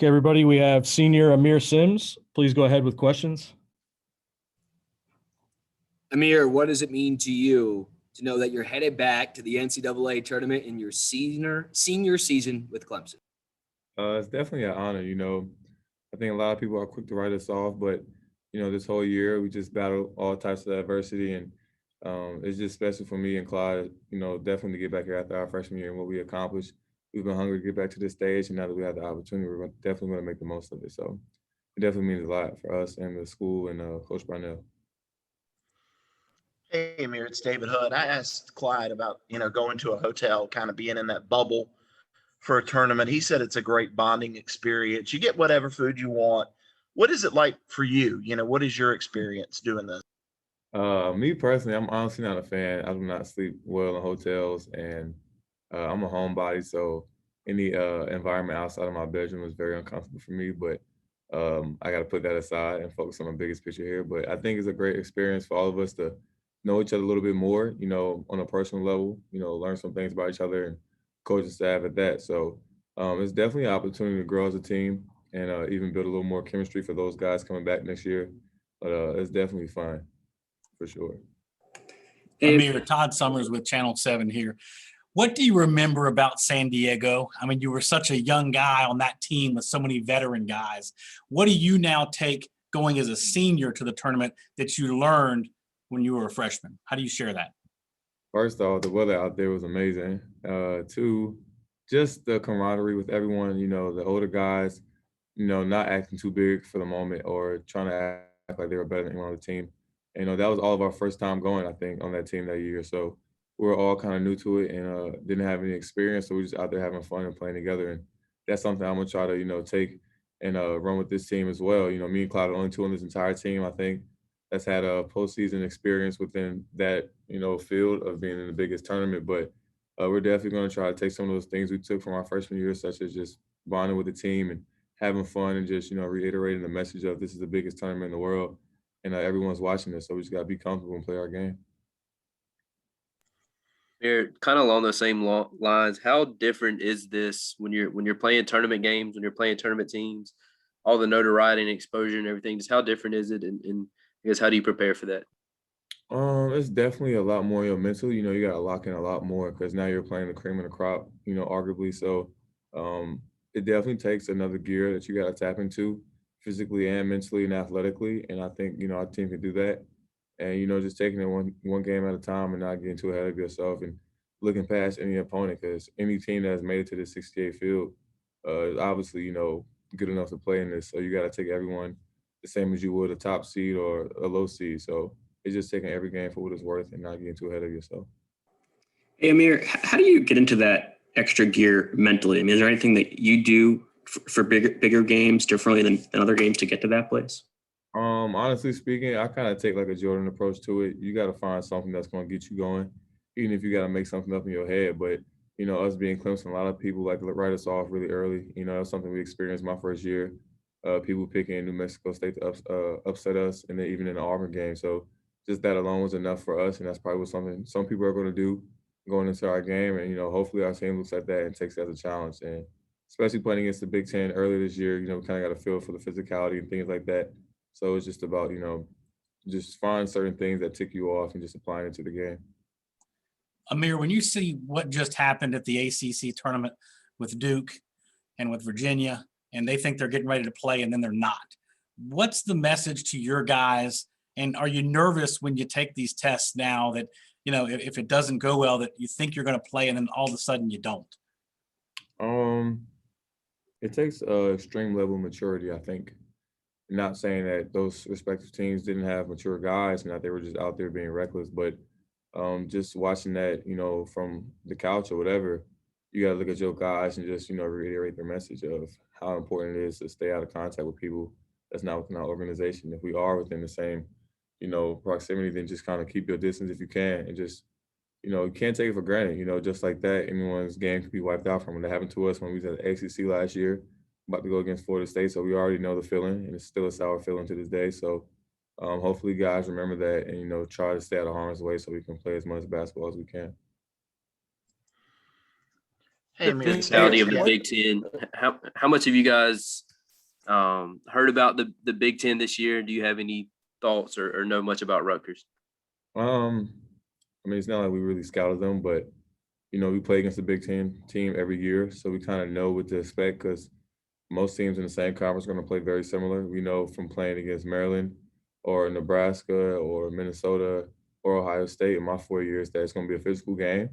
Okay, everybody, we have senior Aamir Simms. Please go ahead with questions. Aamir, what does it mean to you to know that you're headed back to the NCAA tournament in your senior season with Clemson? It's definitely an honor. I think a lot of people are quick to write us off, but this whole year we just battled all types of adversity, and it's just special for me and Clyde. Definitely to get back here after our freshman year and what we accomplished. We've been hungry to get back to this stage, and now that we have the opportunity, we're definitely going to make the most of it. So it definitely means a lot for us and the school and Coach Barnell. Hey, Aamir, it's David Hood. I asked Clyde about, going to a hotel, kind of being in that bubble for a tournament. He said it's a great bonding experience. You get whatever food you want. What is it like for you? What is your experience doing this? Me personally, I'm honestly not a fan. I do not sleep well in hotels, and I'm a homebody, so any environment outside of my bedroom is very uncomfortable for me. But I got to put that aside and focus on the biggest picture here. But I think it's a great experience for all of us to know each other a little bit more, on a personal level, learn some things about each other and coaching staff at that. So it's definitely an opportunity to grow as a team and even build a little more chemistry for those guys coming back next year. But it's definitely fun, for sure. Aamir, Todd Summers with Channel 7 here. What do you remember about San Diego? I mean, you were such a young guy on that team with so many veteran guys. What do you now take going as a senior to the tournament that you learned when you were a freshman? How do you share that? First off, the weather out there was amazing. Two, just the camaraderie with everyone, the older guys, not acting too big for the moment or trying to act like they were better than anyone on the team. That was all of our first time going, I think, on that team that year. So we were all kind of new to it and didn't have any experience. So we were just out there having fun and playing together. And that's something I'm going to try to, take and run with this team as well. Me and Clyde are the only two on this entire team, I think, that's had a postseason experience within that, field of being in the biggest tournament. But we're definitely going to try to take some of those things we took from our freshman year, such as just bonding with the team and having fun and just, reiterating the message of this is the biggest tournament in the world and everyone's watching this. So we just got to be comfortable and play our game. Kind of along those same lines, how different is this when you're playing tournament games, when you're playing tournament teams, all the notoriety and exposure and everything? Just how different is it, and I guess how do you prepare for that? It's definitely a lot more mental. You got to lock in a lot more because now you're playing the cream of the crop, arguably. So it definitely takes another gear that you got to tap into physically and mentally and athletically. And I think, our team can do that. And, just taking it one game at a time and not getting too ahead of yourself and looking past any opponent, because any team that has made it to the 68 field is obviously, good enough to play in this. So you got to take everyone the same as you would a top seed or a low seed. So it's just taking every game for what it's worth and not getting too ahead of yourself. Hey, Aamir, how do you get into that extra gear mentally? I mean, is there anything that you do for bigger games differently than other games to get to that place? Honestly speaking, I kind of take like a Jordan approach to it. You got to find something that's going to get you going, even if you got to make something up in your head. But, us being Clemson, a lot of people like to write us off really early. That's something we experienced my first year. People picking New Mexico State to upset us, and then even in the Auburn game. So just that alone was enough for us, and that's probably something some people are going to do going into our game. And, hopefully our team looks at that and takes it as a challenge. And especially playing against the Big Ten earlier this year, we kind of got a feel for the physicality and things like that. So it's just about, just find certain things that tick you off and just applying it to the game. Aamir, when you see what just happened at the ACC tournament with Duke and with Virginia, and they think they're getting ready to play and then they're not, what's the message to your guys? And are you nervous when you take these tests now that, if it doesn't go well, that you think you're going to play and then all of a sudden you don't? It takes an extreme level of maturity, I think. Not saying that those respective teams didn't have mature guys and that they were just out there being reckless, but just watching that, from the couch or whatever, you got to look at your guys and just, reiterate their message of how important it is to stay out of contact with people that's not within our organization. If we are within the same, proximity, then just kind of keep your distance if you can and just, you can't take it for granted. Just like that, anyone's game could be wiped out from it. That happened to us when we was at the ACC last year, about to go against Florida State. So we already know the feeling, and it's still a sour feeling to this day. So hopefully guys remember that and, try to stay out of harm's way so we can play as much basketball as we can. Hey, The physicality of the Big Ten. How much have you guys Heard about the Big Ten this year. Do you have any thoughts or know much about Rutgers? I mean, it's not like we really scouted them, but we play against the Big Ten team every year, so we kind of know what to expect because most teams in the same conference are going to play very similar. We know from playing against Maryland or Nebraska or Minnesota or Ohio State in my 4 years that it's going to be a physical game,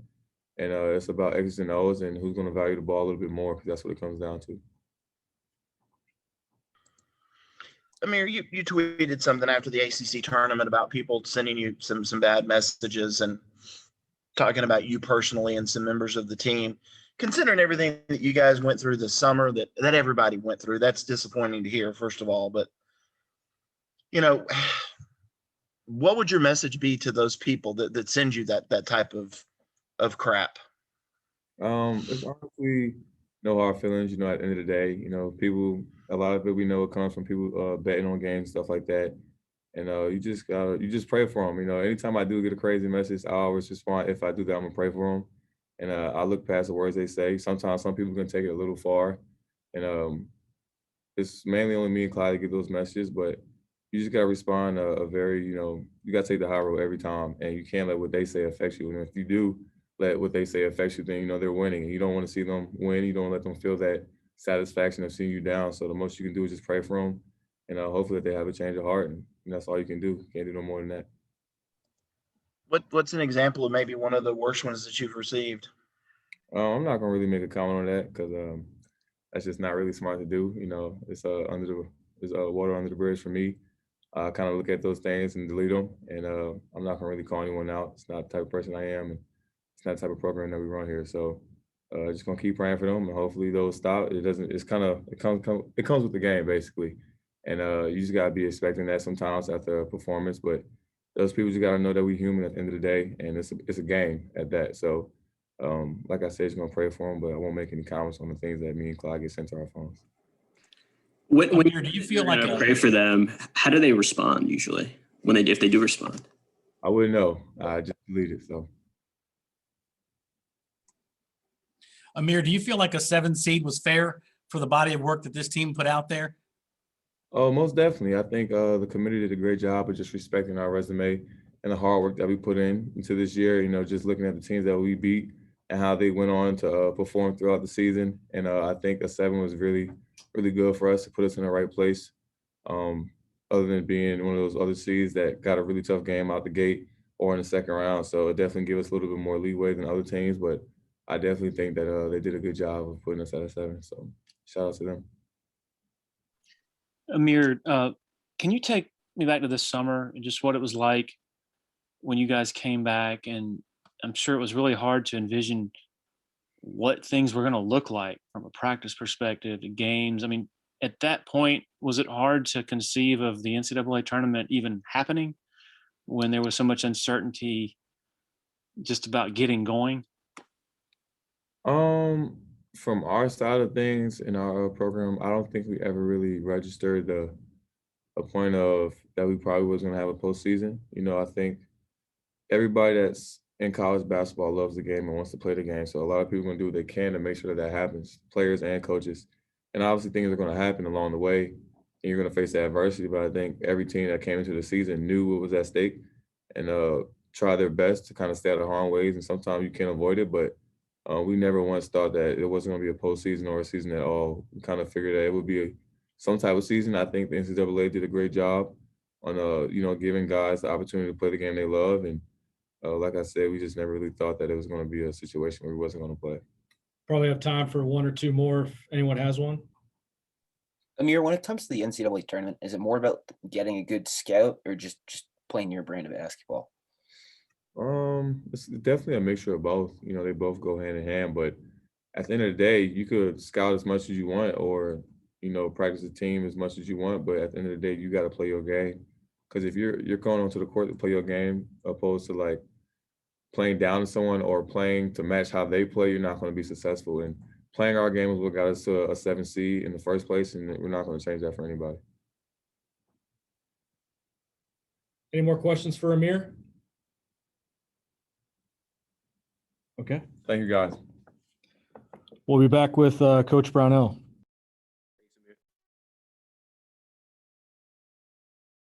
and it's about X's and O's and who's going to value the ball a little bit more because that's what it comes down to. Aamir, you tweeted something after the ACC tournament about people sending you some bad messages and talking about you personally and some members of the team. Considering everything that you guys went through this summer, that everybody went through, that's disappointing to hear, first of all. But, what would your message be to those people that send you that type of crap? It's honestly no hard feelings, at the end of the day. People, a lot of it we know it comes from people betting on games, stuff like that. And you just pray for them. Anytime I do get a crazy message, I always respond. If I do that, I'm gonna pray for them. And I look past the words they say. Sometimes some people can take it a little far. And it's mainly only me and Clyde to get those messages, but you just gotta respond a very, you gotta take the high road every time. And you can't let what they say affect you. And if you do let what they say affect you, then they're winning. And you don't want to see them win. You don't let them feel that satisfaction of seeing you down. So the most you can do is just pray for them. And hopefully that they have a change of heart. And that's all you can do. Can't do no more than that. What's an example of maybe one of the worst ones that you've received? I'm not gonna really make a comment on that because that's just not really smart to do. It's water under the bridge for me. I kind of look at those things and delete them, and I'm not gonna really call anyone out. It's not the type of person I am, and it's not the type of program that we run here. So just gonna keep praying for them, and hopefully those stop. It doesn't. It comes with the game basically, and you just gotta be expecting that sometimes after a performance. But those people just gotta know that we're human at the end of the day, and it's a game at that. So. Like I said, just gonna pray for them, but I won't make any comments on the things that me and Clyde get sent to our phones. When Aamir, do you feel like pray for them? How do they respond usually if they do respond? I wouldn't know. I just delete it. So, Aamir, do you feel like a 7 seed was fair for the body of work that this team put out there? oh, most definitely. I think the committee did a great job of just respecting our resume and the hard work that we put into this year. Just looking at the teams that we beat and how they went on to perform throughout the season. And I think a 7 was really, really good for us to put us in the right place. Other than being one of those other seeds that got a really tough game out the gate or in the second round. So it definitely gave us a little bit more leeway than other teams. But I definitely think that they did a good job of putting us at a 7. So shout out to them. Aamir, can you take me back to this summer and just what it was like when you guys came back? And I'm sure it was really hard to envision what things were going to look like from a practice perspective, the games. I mean, at that point, was it hard to conceive of the NCAA tournament even happening when there was so much uncertainty just about getting going? From our side of things in our program, I don't think we ever really registered a point of that we probably was going to have a postseason. I think everybody that's in college basketball loves the game and wants to play the game. So a lot of people are going to do what they can to make sure that happens, players and coaches. And obviously things are going to happen along the way, and you're going to face the adversity. But I think every team that came into the season knew what was at stake and tried their best to kind of stay out of harm's ways. And sometimes you can't avoid it, but we never once thought that it wasn't going to be a postseason or a season at all. We kind of figured that it would be some type of season. I think the NCAA did a great job on, giving guys the opportunity to play the game they love. And like I said, we just never really thought that it was going to be a situation where we wasn't going to play. Probably have time for one or two more if anyone has one. Aamir, when it comes to the NCAA tournament, is it more about getting a good scout or just playing your brand of basketball? It's definitely a mixture of both. They both go hand in hand, but at the end of the day, you could scout as much as you want or, practice the team as much as you want, but at the end of the day, you got to play your game. Because if you're going onto the court to play your game, opposed to like playing down to someone or playing to match how they play, you're not going to be successful. And playing our game is what got us to a 7 seed in the first place, and we're not going to change that for anybody. Any more questions for Aamir? Okay. Thank you, guys. We'll be back with Coach Brownell.